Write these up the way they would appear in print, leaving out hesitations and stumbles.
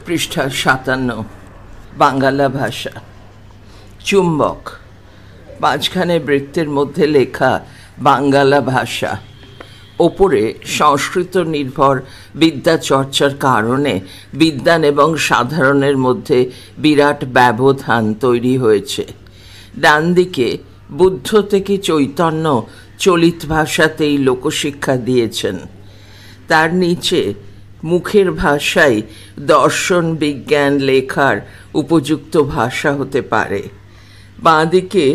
পৃষ্ঠা 57 বাংলা ভাষা। চুম্বক, মাঝখানে বৃত্তের মধ্যে লেখা বাংলা ভাষা। ওপরে সংস্কৃত নির্ভর বিদ্যা চর্চার কারণে বিদ্বান এবং সাধারণের মধ্যে বিরাট ব্যবধান তৈরি হয়েছে। ডান দিকে বুদ্ধ থেকে চৈতন্য চলিত ভাষাতেই লোকশিক্ষা দিয়েছেন। তার নিচে মুখের ভাষাই দর্শন বিজ্ঞান লেখার উপযুক্ত ভাষা হতে পারে। বাঁদিকে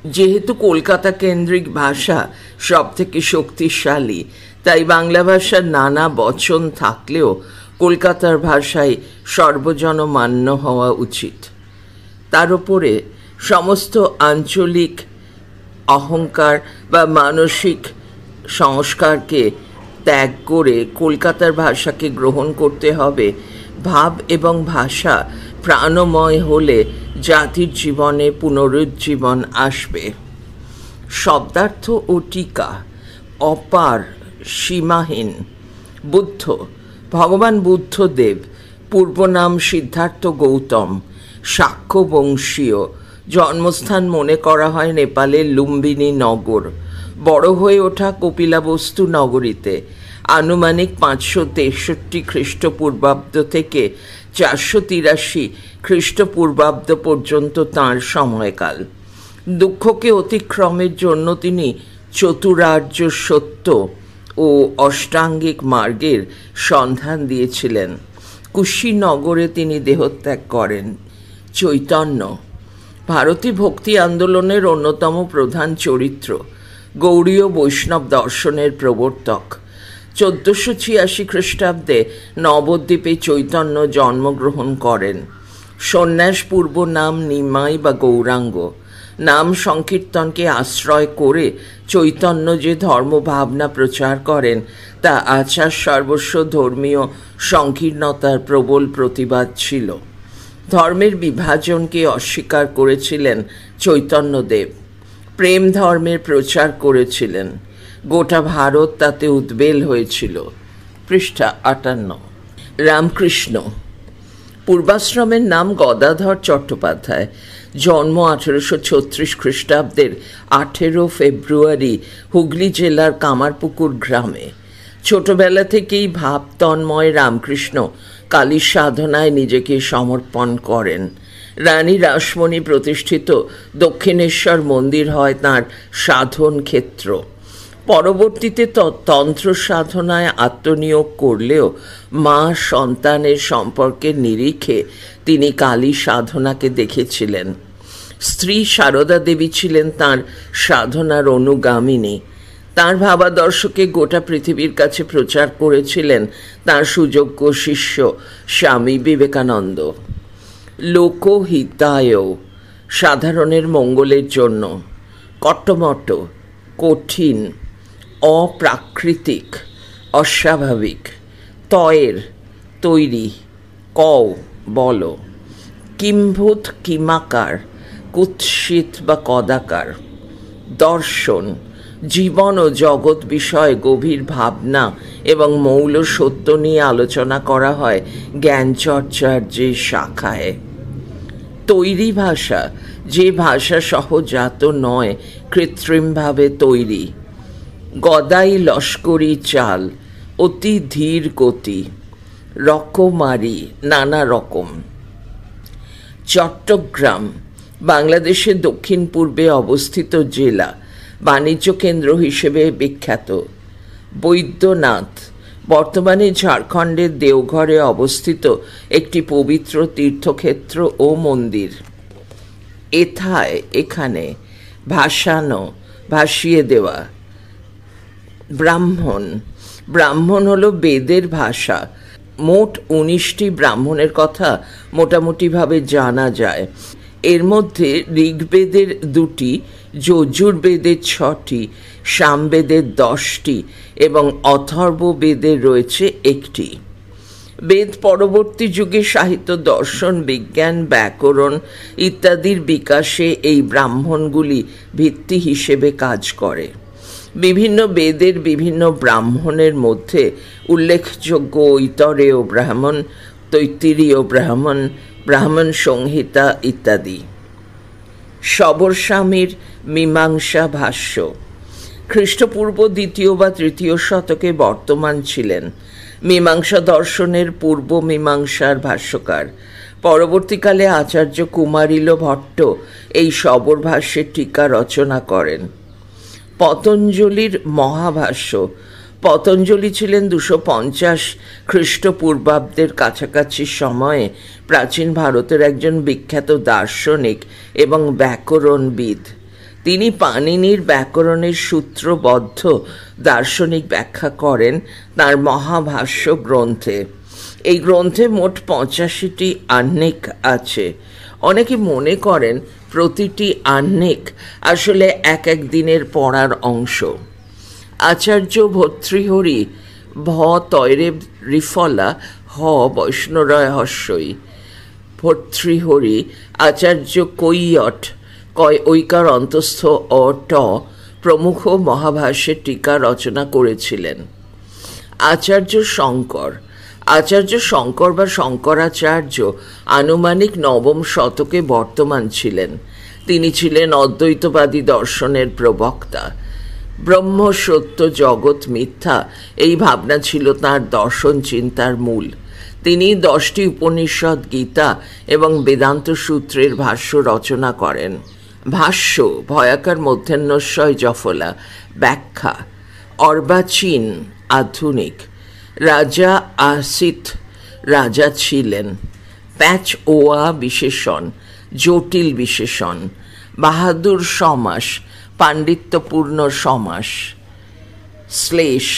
যেহেতু কলকাতা কেন্দ্রিক ভাষা সব থেকে শক্তিশালী, তাই বাংলা ভাষার নানা বচন থাকলেও কলকাতার ভাষায় সর্বজনমান্য হওয়া উচিত। তার উপরে সমস্ত আঞ্চলিক অহংকার বা মানসিক সংস্কারকে ত্যাগ করে কলকাতার ভাষাকে গ্রহণ করতে হবে। ভাব এবং ভাষা প্রাণময় হলে জাতির জীবনে পুনরুজ্জীবন আসবে। শব্দার্থ ও টিকা। অপার, সীমাহীন। বুদ্ধ, ভগবান বুদ্ধদেব, পূর্বনাম সিদ্ধার্থ গৌতম, শাক্য বংশীয়। জন্মস্থান মনে করা হয় নেপালের লুম্বিনী নগর। বড় হয়ে ওঠা কপিলাবস্তু নগরীতে। আনুমানিক 563 খ্রিস্টপূর্বাব্দ থেকে 483 খ্রিস্টপূর্বাব্দ পর্যন্ত তাঁর সময়কাল। দুঃখকে অতিক্রমের জন্য তিনি চতুরার্য সত্য ও অষ্টাঙ্গিক মার্গের সন্ধান দিয়েছিলেন। কুশীনগরে তিনি দেহত্যাগ করেন। চৈতন্য, ভারতী ভক্তি আন্দোলনের অন্যতম প্রধান চরিত্র, গৌড়ীয় বৈষ্ণব দর্শনের প্রবর্তক। 1486 খ্রিস্টাব্দে নবদ্বীপে চৈতন্য জন্মগ্রহণ করেন। সন্ন্যাস পূর্ব নাম নিমাই বা গৌরাঙ্গ। নাম সংকীর্তনকে আশ্রয় করে চৈতন্য যে ধর্মভাবনা প্রচার করেন তা আচার সর্বস্ব ধর্মীয় সংকীর্ণতার প্রবল প্রতিবাদ ছিল। ধর্মের বিভাজনকে অস্বীকার করেছিলেন চৈতন্যদেব। প্রেম ধর্মের প্রচার করেছিলেন। গোটা ভারত তাতে উদ্বেল হয়েছিল। পৃষ্ঠা 58। রামকৃষ্ণ, পূর্বাশ্রমের নাম গদাধর চট্টোপাধ্যায়। জন্ম 1836 খ্রিস্টাব্দের 18 ফেব্রুয়ারি হুগলি জেলার কামারপুকুর গ্রামে। ছোটবেলা থেকেই ভাব তন্ময় রামকৃষ্ণ কালীর সাধনায় নিজেকে সমর্পণ করেন। রানী রাসমণি প্রতিষ্ঠিত দক্ষিণেশ্বর মন্দির হয় তাঁর সাধন ক্ষেত্র। পরবর্তীতে তন্ত্র সাধনায় আত্মনিয়োগ করলেও মা সন্তানের সম্পর্কের নিরিখে তিনি কালী সাধনাকে দেখেছিলেন। স্ত্রী সারদা দেবী ছিলেন তাঁর সাধনার অনুগামিনী। তাঁর ভাবাদর্শকে গোটা পৃথিবীর কাছে প্রচার করেছিলেন তাঁর সুযোগ্য শিষ্য স্বামী বিবেকানন্দ। লোকহিতায়, সাধারণের মঙ্গলের জন্য। কট্টমট্ট, কঠিন, অপ্রাকৃতিক, অস্বাভাবিক। তয়ের, তৈরি। কও, বলো। কিম্ভূত, কিমাকার, কুৎসিত বা কদাকার। দর্শন, জীবন ও জগৎ বিষয়ে গভীর ভাবনা এবং মৌল সত্য নিয়ে আলোচনা করা হয় জ্ঞানচর্চার যে শাখায়। তৈরি ভাষা, যে ভাষা সহজাত নয়, কৃত্রিমভাবে তৈরি। গদাই লস্করি চাল, অতি ধীর গতি। রকমারি, নানা রকম। চট্টগ্রাম, বাংলাদেশের দক্ষিণ পূর্বে অবস্থিত জেলা, বাণিজ্য কেন্দ্র হিসেবে বিখ্যাত। বৈদ্যনাথ, বর্তমানে ঝাড়খণ্ডের দেওঘরে অবস্থিত একটি পবিত্র তীর্থক্ষেত্র ও মন্দির। এথায়, এখানে। ভাসানো, ভাসিয়ে দেওয়া। ব্রাহ্মণ, ব্রাহ্মণ হলো বেদের ভাষা। মোট 19টি ব্রাহ্মণের কথা মোটামুটিভাবে জানা যায়। এর মধ্যে ঋগ্বেদের 2টি, যজুর্বেদের 6টি, সামবেদের 10টি এবং অথর্ববেদের রয়েছে 1টি। বেদ পরবর্তী যুগে সাহিত্য, দর্শন, বিজ্ঞান, ব্যাকরণ ইত্যাদির বিকাশে এই ব্রাহ্মণগুলি ভিত্তি হিসেবে কাজ করে। বিভিন্ন বেদের বিভিন্ন ব্রাহ্মণের মধ্যে উল্লেখযোগ্য ঐতরেয় ব্রাহ্মণ তৈত্তিরীয় ব্রাহ্মণ, ব্রাহ্মণ সংহিতা ইত্যাদি। শবর স্বামীর মীমাংসা ভাষ্য খ্রিস্টপূর্ব 2য় বা 3য় শতকে বর্তমান ছিলেন। মীমাংসা দর্শনের পূর্ব মীমাংসার ভাষ্যকার। পরবর্তীকালে আচার্য কুমারিল ভট্ট এই শবর ভাষ্যের টিকা রচনা করেন। পতঞ্জলির মহাভাষ্য। পতঞ্জলি ছিলেন 250 খ্রিস্টপূর্বাব্দের কাছাকাছি সময়ে প্রাচীন ভারতের একজন বিখ্যাত দার্শনিক এবং ব্যাকরণবিদ। তিনি পাণিনির ব্যাকরণের সূত্রবদ্ধ দার্শনিক ব্যাখ্যা করেন তাঁর মহাভাষ্য গ্রন্থে। এই গ্রন্থে মোট 85টি আহ্নিক আছে। অনেকে মনে করেন প্রতিটি আহ্নিক আসলে এক এক দিনের পড়ার অংশ। আচার্য ভর্তৃহরি ভ তৈরে রিফলা হ বৈষ্ণরয় হস্যই ভর্তৃহরি আচার্য কৈয়ট কয় ঐকার অন্তস্থ অ ট প্রমুখ মহাভাষ্যের টিকা রচনা করেছিলেন। আচার্য শঙ্কর। আচার্য শঙ্কর বা শঙ্করাচার্য আনুমানিক 9ম শতকে বর্তমান ছিলেন। তিনি ছিলেন অদ্বৈতবাদী দর্শনের প্রবক্তা। ব্রহ্ম সত্য, জগৎ মিথ্যা, এই ভাবনা ছিল তাঁর দর্শন চিন্তার মূল। তিনি 10টি উপনিষদ, গীতা এবং বেদান্ত সূত্রের ভাষ্য রচনা করেন। ভাষ্য ভয়াকার মধ্যাহ্নস্বয় জফলা। ব্যাখ্যা অর্বাচীন আধুনিক। রাজা আসিত রাজা ছিলেন। প্যাচ ওয়া বিশেষণ, জটিল বিশেষণ। বাহাদুর সমাস, পাণ্ডিত্যপূর্ণ সমাস। শ্লেষ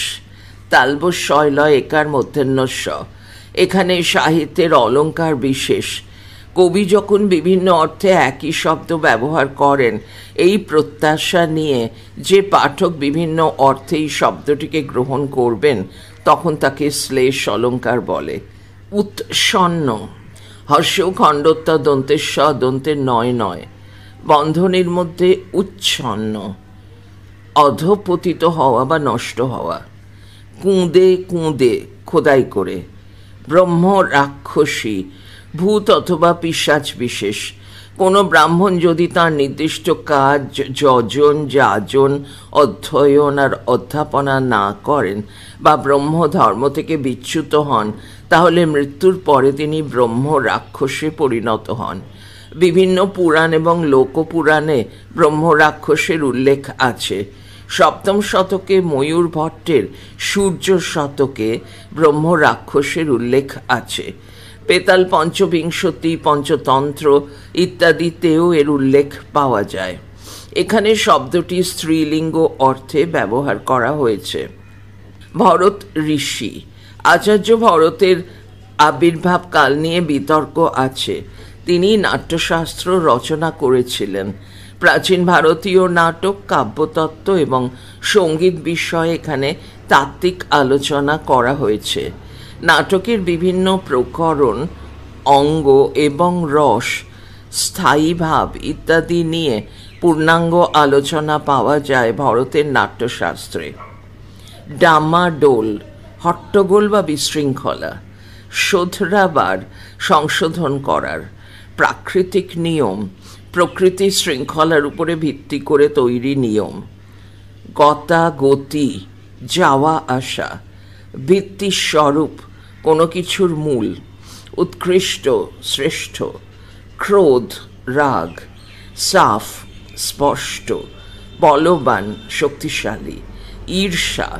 তালবস্বয় একার মধ্যাহ্নস্ব। এখানে সাহিত্যের অলঙ্কার বিশেষ। কবি যখন বিভিন্ন অর্থে একই শব্দ ব্যবহার করেন, এই প্রত্যাশা নিয়ে যে পাঠক বিভিন্ন অর্থে এই শব্দটিকে গ্রহণ করবেন, তখন তাকে শ্লেষ অলঙ্কার বলে। উৎসন্ন হর্ষ খণ্ডত্ব দন্তের স দন্তের নয় নয়। বন্ধনীর মধ্যে উচ্ছন্ন, অধপতিত হওয়া বা নষ্ট হওয়া। কুঁদে কুঁদে খোদাই করে। ব্রহ্ম রাক্ষসী, ভূত অথবা পিশাচ বিশেষ। কোনো ব্রাহ্মণ যদি তার নির্দিষ্ট কাজ, যজন, যাজন, অধ্যয়ন আর অধ্যাপনা না করেন বা ব্রহ্ম ধর্ম থেকে বিচ্যুত হন, তাহলে মৃত্যুর পরে তিনি ব্রহ্ম রাক্ষসে পরিণত হন। বিভিন্ন পুরাণ এবং লোকপুরাণে ব্রহ্ম রাক্ষসের উল্লেখ আছে। 7ম শতকে ময়ূর ভট্টের সূর্য শতকে ব্রহ্ম রাক্ষসের উল্লেখ আছে। পেতাল পঞ্চবিংশতি, পঞ্চতন্ত্র ইত্যাদিতেও এর উল্লেখ পাওয়া যায়। এখানে শব্দটি স্ত্রীলিঙ্গ অর্থে ব্যবহার করা হয়েছে। ভরত ঋষি। আচার্য ভরতের আবির্ভাব কাল নিয়ে বিতর্ক আছে। তিনি নাট্যশাস্ত্র রচনা করেছিলেন। প্রাচীন ভারতীয় নাটক, কাব্যতত্ত্ব এবং সঙ্গীত বিষয়ে এখানে তাত্ত্বিক আলোচনা করা হয়েছে। নাটকের বিভিন্ন প্রকরণ, অঙ্গ এবং রস, স্থায়ী ভাব ইত্যাদি নিয়ে পূর্ণাঙ্গ আলোচনা পাওয়া যায় ভরতের নাট্যশাস্ত্রে। ডামাডোল হট্টগোল বা বিশৃঙ্খলা। শোধরাবার সংশোধন করার। প্রাকৃতিক নিয়ম প্রকৃতির শৃঙ্খলার উপরে ভিত্তি করে তৈরি নিয়ম। গতাগতি যাওয়া আসা। ভিত্তিস্বরূপ কোনো কিছুর মূল। উৎকৃষ্ট শ্রেষ্ঠ। ক্রোধ রাগ। সাফ স্পষ্ট। বলবান শক্তিশালী। ঈর্ষা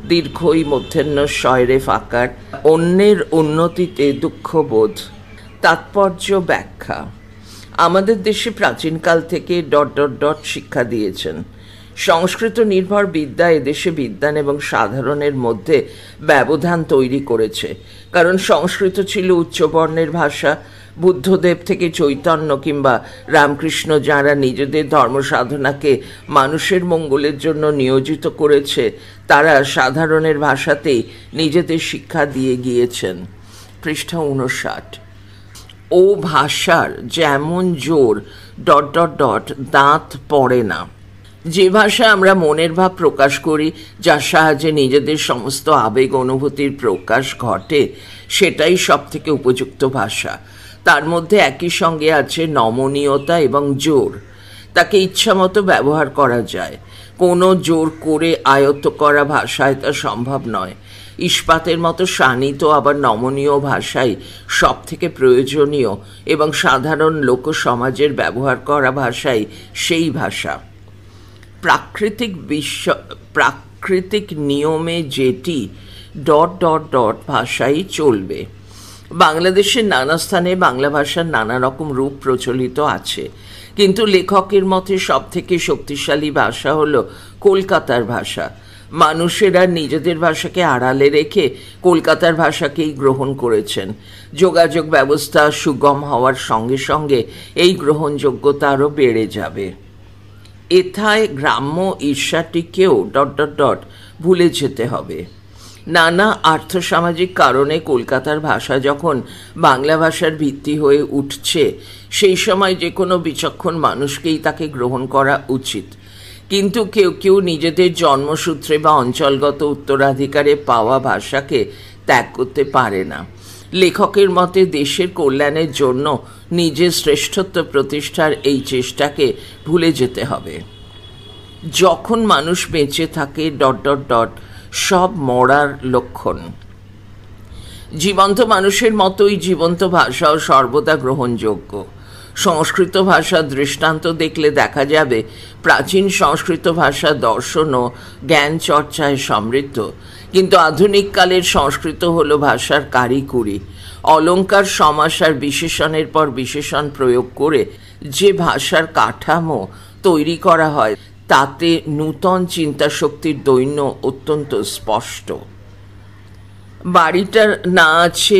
দীর্ঘই মধ্যাহ্ন শয়রে ফাঁকার। অন্যের উন্নতিতে দুঃখবোধ। তাৎপর্য ব্যাখ্যা। আমাদের দেশে প্রাচীনকাল থেকে ... শিক্ষা দিয়েছেন। সংস্কৃত নির্ভর বিদ্যা এদেশে বিদ্বান এবং সাধারণের মধ্যে ব্যবধান তৈরি করেছে। কারণ সংস্কৃত ছিল উচ্চবর্ণের ভাষা। বুদ্ধদেব থেকে চৈতন্য কিংবা রামকৃষ্ণ যাঁরা নিজেদের ধর্ম সাধনাকে মানুষের মঙ্গলের জন্য নিয়োজিত করেছে, তারা সাধারণের ভাষাতেই নিজেদের শিক্ষা দিয়ে গিয়েছেন। পৃষ্ঠা 59। ও ভাষার যেমন জোর ... দাঁত পড়ে না। যে ভাষা আমরা মনের ভাব প্রকাশ করি, যার সাহায্যে নিজেদের সমস্ত আবেগ অনুভূতির প্রকাশ ঘটে, সেটাই সব থেকে উপযুক্ত ভাষা। তার মধ্যে একই সঙ্গে আছে নমনীয়তা এবং জোর। তাকে ইচ্ছামতো ব্যবহার করা যায়। কোনো জোর করে আয়ত্ত করা ভাষায় তা সম্ভব নয়। ইস্পাতের মতো শানিত আবার নমনীয় ভাষাই সব থেকে প্রয়োজনীয়, এবং সাধারণ লোক সমাজের ব্যবহার করা ভাষাই সেই ভাষা। প্রাকৃতিক নিয়মে যেটি ... ভাষাই চলবে। বাংলাদেশের নানা স্থানে বাংলা ভাষার নানা রকম রূপ প্রচলিত আছে, কিন্তু লেখকের মতে সব থেকে শক্তিশালী ভাষা হলো কলকাতার ভাষা। মানুষেরা নিজেদের ভাষাকে আড়ালে রেখে কলকাতার ভাষাকেই গ্রহণ করেছেন। যোগাযোগ ব্যবস্থা সুগম হওয়ার সঙ্গে সঙ্গে এই গ্রহণযোগ্যতা আরও বেড়ে যাবে। এথায় গ্রাম্য ঈর্ষাটিকেও ... ভুলে যেতে হবে। নানা আর্থসামাজিক কারণে কলকাতার ভাষা যখন বাংলা ভাষার ভিত্তি হয়ে উঠছে, সেই সময় যে কোনো বিচক্ষণ মানুষকেই তাকে গ্রহণ করা উচিত। কিন্তু কেউ কেউ নিজেদের জন্মসূত্রে বা অঞ্চলগত উত্তরাধিকারে পাওয়া ভাষাকে ত্যাগ করতে পারে না। লেখকের মতে দেশের কল্যাণের জন্য নিজের শ্রেষ্ঠত্ব প্রতিষ্ঠার এই চেষ্টাকে ভুলে যেতে হবে। যখন মানুষ বেঁচে থাকে ... সব মরার লক্ষণ। জীবন্ত মানুষের মতোই জীবন্ত ভাষাও সর্বদা গ্রহণযোগ্য। সংস্কৃত ভাষার দৃষ্টান্ত দেখলে দেখা যাবে প্রাচীন সংস্কৃত ভাষা দর্শন ও জ্ঞান চর্চায় সমৃদ্ধ, কিন্তু আধুনিককালের সংস্কৃত হল ভাষার কারিকুরি। অলঙ্কার, সমাস আর বিশেষণের পর বিশেষণ প্রয়োগ করে যে ভাষার কাঠামো তৈরি করা হয়, তাতে নূতন চিন্তাশক্তির দৈন্য অত্যন্ত স্পষ্ট। বাড়িটার না আছে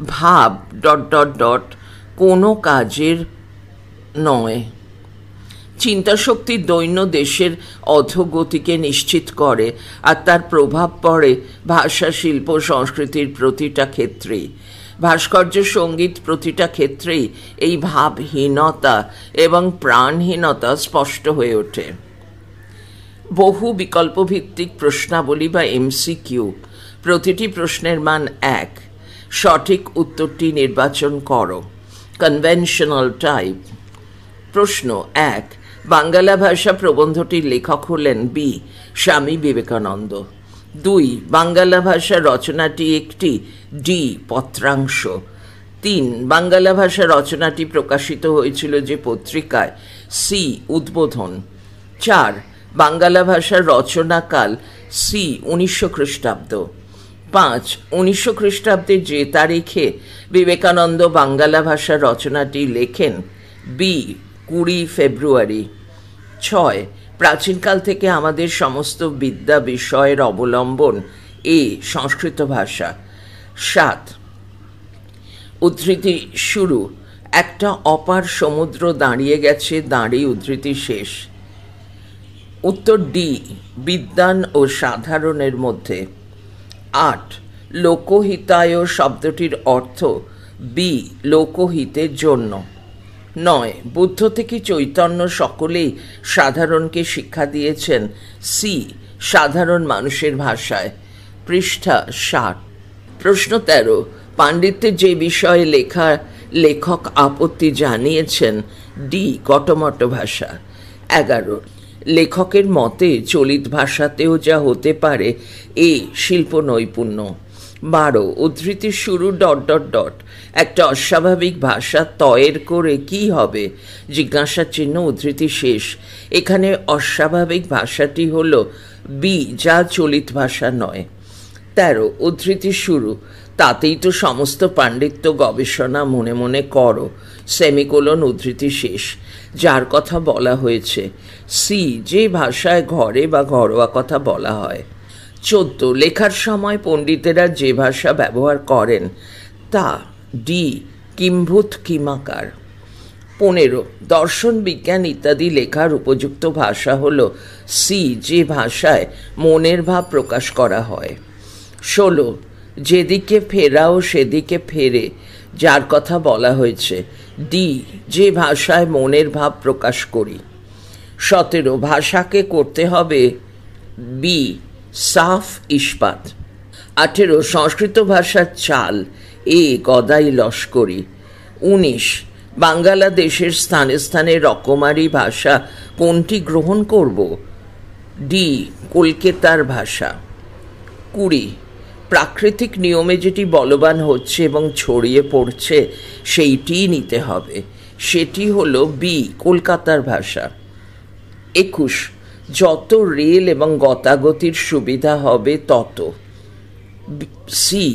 ভাব ... কোনো কাজের নয়। চিন্তাশক্তির দৈন্য দেশের অধোগতিকে নিশ্চিত করে, আর তার প্রভাব পড়ে ভাষা, শিল্প, সংস্কৃতির প্রতিটা ক্ষেত্রেই। ভাস্কর্য, সঙ্গীত, প্রতিটা ক্ষেত্রেই এই ভাবহীনতা এবং প্রাণহীনতা স্পষ্ট হয়ে ওঠে। বহু বিকল্পভিত্তিক প্রশ্নাবলী বা MCQ। প্রতিটি প্রশ্নের মান 1। সঠিক উত্তরটি নির্বাচন করো। Conventional type. প্রশ্ন 1। বাংলা ভাষা প্রবন্ধটির লেখক হলেন বি. স্বামী বিবেকানন্দ। 2. বাংলা ভাষা রচনাটি একটি ডি. পত্রাংশ। 3. বাংলা ভাষা রচনাটি প্রকাশিত হয়েছিল যে পত্রিকায়, সি. উদ্বোধন। 4. বাংলা ভাষার রচনাকাল, সি. 1900 খ্রিস্টাব্দ। 5. 1900 খ্রিস্টাব্দে যে তারিখে বিবেকানন্দ বাংলা ভাষা রচনাটি লেখেন, বি. 20 ফেব্রুয়ারি। 6. প্রাচীনকাল থেকে আমাদের সমস্ত বিদ্যা বিষয়ের অবলম্বন এ. সংস্কৃত ভাষা। 7. উদ্ধৃতি শুরু। একটা অপার সমুদ্র দাঁড়িয়ে গেছে, দাঁড়িয়ে উদ্ধৃতি শেষ। উত্তর ডি. বিদ্বান ও সাধারণের মধ্যে। 8. লোকহিতায় শব্দটির অর্থ, বি. লোকহিতের জন্য। 9. বুদ্ধ থেকে চৈতন্য সকলেই সাধারণকে শিক্ষা দিয়েছেন, সি. সাধারণ মানুষের ভাষায়। পৃষ্ঠা 60। প্রশ্ন 13। পাণ্ডিত্যের যে বিষয়ে লেখক আপত্তি জানিয়েছেন, ডি. কটমট ভাষা। 11. লেখকের মতে চলিত ভাষাতেও যা হতে পারে, এ. শিল্প নৈপুণ্য। 12. উদ্ধৃতি শুরু ... একটা অস্বাভাবিক ভাষা তয়ের করে কি হবে, জিজ্ঞাসা চিহ্ন, উদ্ধৃতি শেষ। এখানে অস্বাভাবিক ভাষাটি হল বি, যা চলিত ভাষা নয়। 13. উদ্ধৃতি শুরু। তাতেই তো সমস্ত পাণ্ডিত্য গবেষণা মনে মনে করো, সেমিকোলন, উদ্ধৃতি শেষ। যার কথা বলা হয়েছে, সি. যে ভাষায় ঘরে বা ঘরোয়া কথা বলা হয়। 14. লেখার সময় পণ্ডিতেরা যে ভাষা ব্যবহার করেন, তা, ডি. কিম্ভূত কিমাকার। 15. দর্শন, বিজ্ঞান ইত্যাদি লেখার উপযুক্ত ভাষা হল, সি. যে ভাষায় মনের ভাব প্রকাশ করা হয়। 16. যেদিকে ফেরাও সেদিকে ফেরে, যার কথা বলা হয়েছে, ডি. যে ভাষায় মনের ভাব প্রকাশ করি। 17 ভাষাকে করতে হবে বি সাফ ইস্পাত। 18 সংস্কৃত ভাষার চাল এ গদাই লস্করি। 19 বাংলাদেশের স্থানে স্থানে রকমারি ভাষা কোনটি গ্রহণ করব? ডি কলকাতার ভাষা। 20 প্রাকৃতিক নিয়মে যেটি বলবান হচ্ছে এবং ছড়িয়ে পড়ছে সেইটিই নিতে হবে, সেটি হলো বি কলকাতার ভাষা। 21 যত রেল এবং গতাগতির সুবিধা হবে তত। সি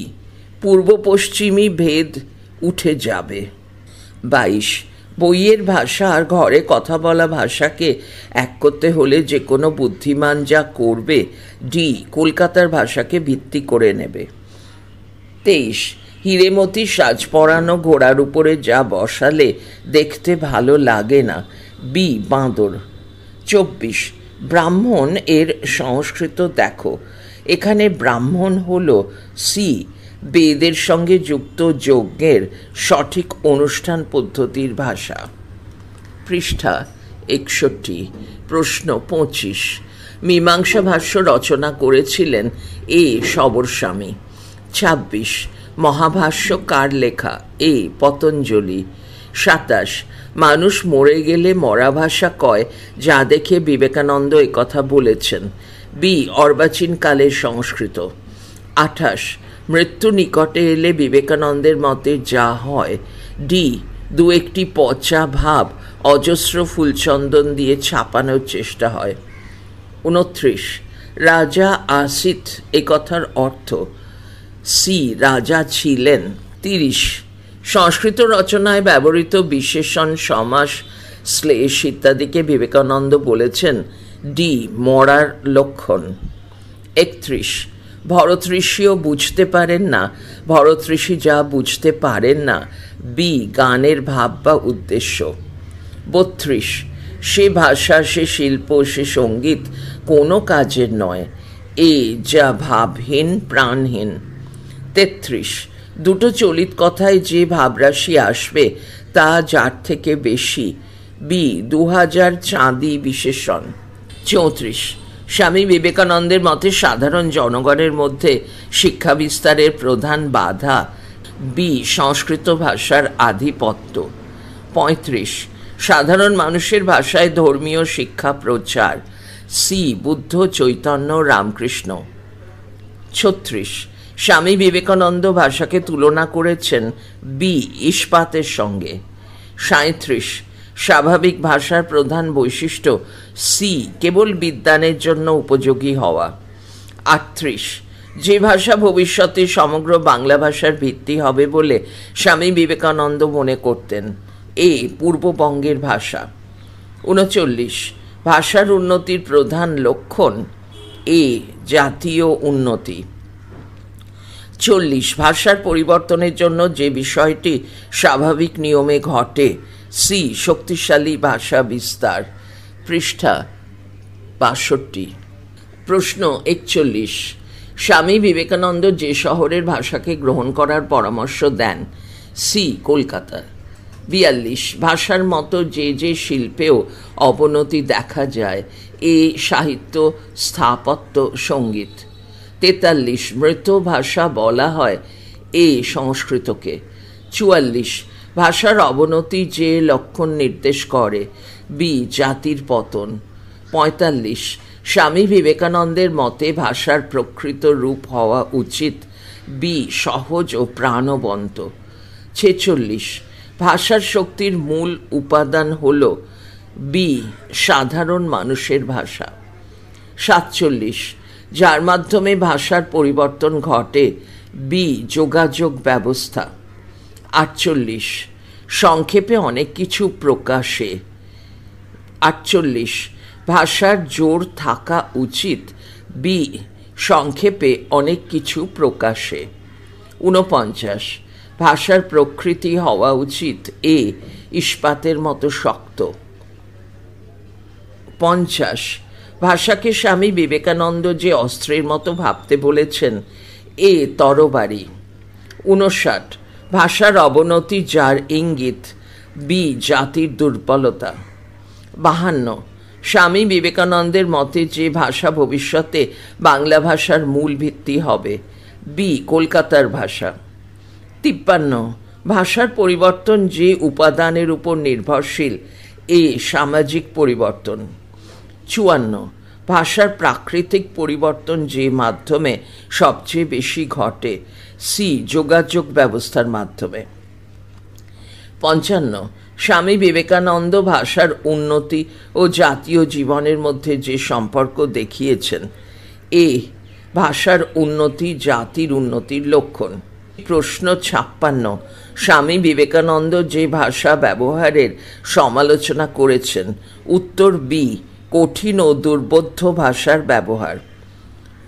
পূর্ব পশ্চিমী ভেদ উঠে যাবে। 22 বইয়ের ভাষা আর ঘরে কথা বলা ভাষাকে এক করতে হলে যে কোনো বুদ্ধিমান যা করবে ডি কলকাতার ভাষাকে ভিত্তি করে নেবে। 23 হিরেমতি সাজ পরানো ঘোড়ার উপরে যা বসালে দেখতে ভালো লাগে না, বি বাঁদর। 24 ব্রাহ্মণ এর সংস্কৃত দেখো। এখানে ব্রাহ্মণ হল সি বেদের সঙ্গে যুক্ত যজ্ঞের সঠিক অনুষ্ঠান পদ্ধতির ভাষা। পৃষ্ঠা 61। প্রশ্ন 25 মীমাংসা ভাষ্য রচনা করেছিলেন এ সবরস্বামী। 26 মহাভাষ্য কার লেখা? এ পতঞ্জলি। 27 মানুষ মরে গেলে মরা ভাষা কয়, যা দেখে বিবেকানন্দ একথা বলেছেন, বি অর্বাচীন কালের সংস্কৃত। 28 মৃত্যু নিকটে এলে বিবেকানন্দের মতে যা হয়, ডি দু একটি পচা ভাব অজস্র ফুলচন্দন দিয়ে ছাপানোর চেষ্টা হয়। 29 রাজা আসিত একথার অর্থ, সি রাজা ছিলেন। 30 সংস্কৃত রচনায় ব্যবহৃত বিশেষণ সমাস শ্লেষ ইত্যাদিকে বিবেকানন্দ বলেছেন ডি মরার লক্ষণ। 31 ভরত ঋষিও বুঝতে পারেন না, ভরত ঋষি যা বুঝতে পারেন না, বি গানের ভাব বা উদ্দেশ্য। 32 সে ভাষা, সে শিল্প, সে সঙ্গীত কোনো কাজের নয়, এ যা ভাবহীন প্রাণহীন। 33 দুটো চলিত কথায় যে ভাবরাশি আসবে তা যার থেকে বেশি, বি 2000 চাঁদি বিশেষণ। 34 স্বামী বিবেকানন্দের মতে সাধারণ জনগণের মধ্যে শিক্ষা বিস্তারের প্রধান বাধা, বি সংস্কৃত ভাষার আধিপত্য। 35 সাধারণ মানুষের ভাষায় ধর্মীয় শিক্ষা প্রচার, সি বুদ্ধ চৈতন্য রামকৃষ্ণ। 36 স্বামী বিবেকানন্দ ভাষাকে তুলনা করেছেন বি ইস্পাতের সঙ্গে। 37 স্বাভাবিক ভাষার প্রধান বৈশিষ্ট্য, সি কেবল বিদ্বানের জন্য উপযোগী হওয়া। 38 যে ভাষা ভবিষ্যতে সমগ্র বাংলা ভাষার ভিত্তি হবে বলে স্বামী বিবেকানন্দ মনে করতেন, এ পূর্ববঙ্গের ভাষা। 39 ভাষার উন্নতির প্রধান লক্ষণ, এ জাতীয় উন্নতি। 40 ভাষার পরিবর্তনের জন্য যে বিষয়টি স্বাভাবিক নিয়মে ঘটে, সি শক্তিশালী ভাষা বিস্তার। পৃষ্ঠা 62। প্রশ্ন 41 স্বামী বিবেকানন্দ যে শহরের ভাষাকে গ্রহণ করার পরামর্শ দেন, সি কলকাতা। 42 ভাষার মতো যে যে শিল্পেও অবনতি দেখা যায়, এ সাহিত্য, স্থাপত্য, সঙ্গীত। 43 মৃত ভাষা বলা হয়, এ সংস্কৃতকে। 44 ভাষার অবনতি যে লক্ষণ নির্দেশ করে, বি জাতির পতন। 45 স্বামী বিবেকানন্দের মতে ভাষার প্রকৃত রূপ হওয়া উচিত, বি সহজ ও প্রাণবন্ত। 46 ভাষার শক্তির মূল উপাদান হল, বি সাধারণ মানুষের ভাষা। 47 যার মাধ্যমে ভাষার পরিবর্তন ঘটে, বি যোগাযোগ ব্যবস্থা। 48 সংক্ষেপে অনেক কিছু প্রকাশে। 48 ভাষার জোর থাকা উচিত, বি সংক্ষেপে অনেক কিছু প্রকাশে। 49 ভাষার প্রকৃতি হওয়া উচিত, এ ইস্পাতের মতো শক্ত। 50 ভাষাকে স্বামী বিবেকানন্দ যে অস্ত্রের মতো ভাবতে বলেছেন, এ তরবারি। 59 ভাষার অবনতি যার ইঙ্গিত, বি জাতির দুর্বলতা। 52 স্বামী বিবেকানন্দের মতে যে ভাষা ভবিষ্যতে বাংলা ভাষার মূল ভিত্তি হবে। বি, কলকাতার ভাষা। 53, ভাষার পরিবর্তন যে উপাদানের উপর নির্ভরশীল। এ, সামাজিক পরিবর্তন। 54, ভাষার প্রাকৃতিক পরিবর্তন যে মাধ্যমে সবচেয়ে বেশি ঘটে। সি, যোগাযোগ ব্যবস্থার মাধ্যমে। 55, স্বামী বিবেকানন্দ ভাষার উন্নতি ও জাতীয় জীবনের মধ্যে যে সম্পর্ক দেখিয়েছেন। এ, ভাষার উন্নতি জাতির উন্নতির লক্ষণ। প্রশ্ন 56, স্বামী বিবেকানন্দ যে ভাষা ব্যবহারের সমালোচনা করেছেন। উত্তর বি, কঠিন ও দুর্বোধ্য ভাষার ব্যবহার।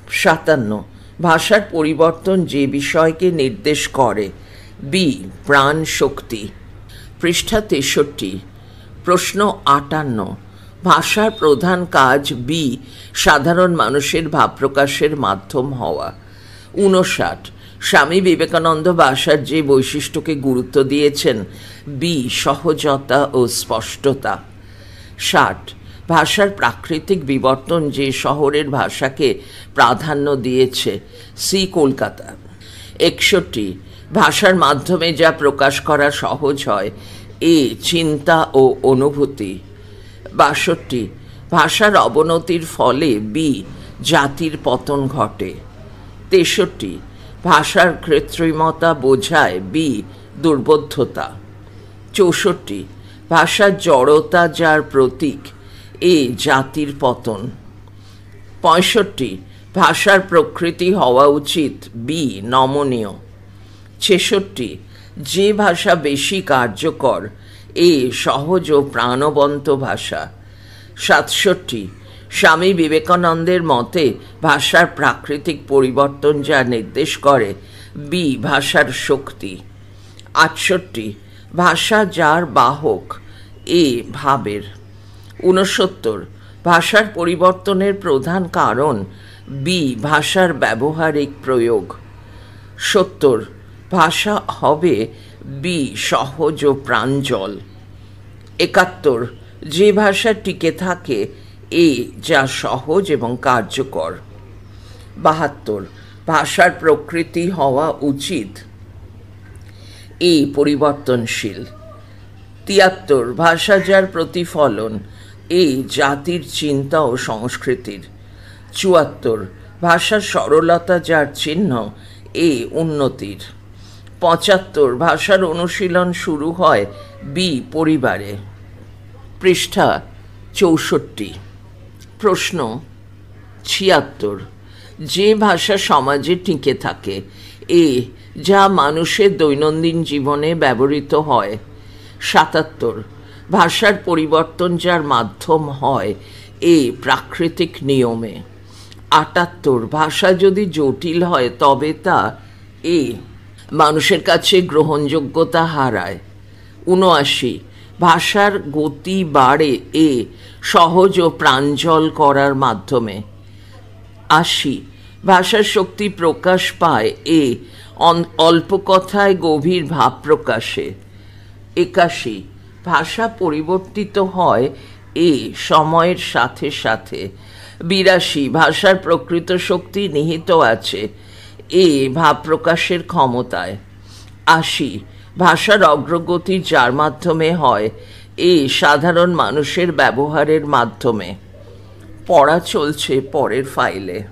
57, ভাষার পরিবর্তন যে বিষয়কে নির্দেশ করে। বি, প্রাণ শক্তি। পৃষ্ঠা 63। প্রশ্ন 58, ভাষার প্রধান কাজ। বি, সাধারণ মানুষের ভাব প্রকাশের মাধ্যম হওয়া। 59, স্বামী বিবেকানন্দ ভাষার যে বৈশিষ্ট্যকে গুরুত্ব দিয়েছেন। বি, সহজতা ও স্পষ্টতা। 60, ভাষার প্রাকৃতিক বিবর্তন যে শহরের ভাষাকে প্রাধান্য দিয়েছে। সি, কলকাতা। 61, ভাষার মাধ্যমে যা প্রকাশ করা সহজ হয়। এ, চিন্তা ও অনুভূতি। 62, ভাষার অবনতির ফলে। বি, জাতির পতন ঘটে। 63, ভাষার কৃত্রিমতা বোঝায়। বি, দুর্বোধ্যতা। 64, ভাষার জড়তা যার প্রতীক। এ, জাতির পতন। 65, ভাষার প্রকৃতি হওয়া উচিত। বি, নমনীয়। 66, যে ভাষা বেশি কার্যকর। এ, সহজ ও প্রাণবন্ত ভাষা। 67, স্বামী বিবেকানন্দের মতে ভাষার প্রাকৃতিক পরিবর্তন যা নির্দেশ করে। বি, ভাষার শক্তি। 68, ভাষা যার বাহক। এ, ভাবের। 69, ভাষার পরিবর্তনের প্রধান কারণ। বি, ভাষার ব্যবহারিক প্রয়োগ। 70, ভাষা হবে। বি, সহজ ও প্রাঞ্জল। 71, যে ভাষা টিকে থাকে। এ, যা সহজ এবং কার্যকর। 72, ভাষার প্রকৃতি হওয়া উচিত। এ, পরিবর্তনশীল। 73, ভাষা যার প্রতিফলন। এ, জাতির চিন্তা ও সংস্কৃতির। 74, ভাষার সরলতা যার চিহ্ন। এ, উন্নতির। 75, ভাষার অনুশীলন শুরু হয়। বি, পরিবারে। পৃষ্ঠা 64। প্রশ্ন 76, যে ভাষা সমাজে টিকে থাকে। এ, যা মানুষের দৈনন্দিন জীবনে ব্যবহৃত হয়। 77, ভাষার পরিবর্তন যার মাধ্যম হয়। এ, প্রাকৃতিক নিয়মে। 78, ভাষা যদি জটিল হয় তবে তা। এ, মানুষের কাছে গ্রহণযোগ্যতা হারায়। 79, ভাষার গতি বাড়ে। এ, সহজ ও প্রাঞ্জল করার মাধ্যমে। 80, ভাষার শক্তি প্রকাশ পায়। এ, অল্প কথায় গভীর ভাব প্রকাশে। 81, ভাষা পরিবর্তিত হয়। এ, সময়ের সাথে সাথে। 82, ভাষার প্রকৃত শক্তি নিহিত আছে। এ, ভাব প্রকাশের ক্ষমতায়। 80, ভাষার অগ্রগতি যার মাধ্যমে হয়। এ, সাধারণ মানুষের ব্যবহারের মাধ্যমে। পড়া চলছে পরের ফাইলে।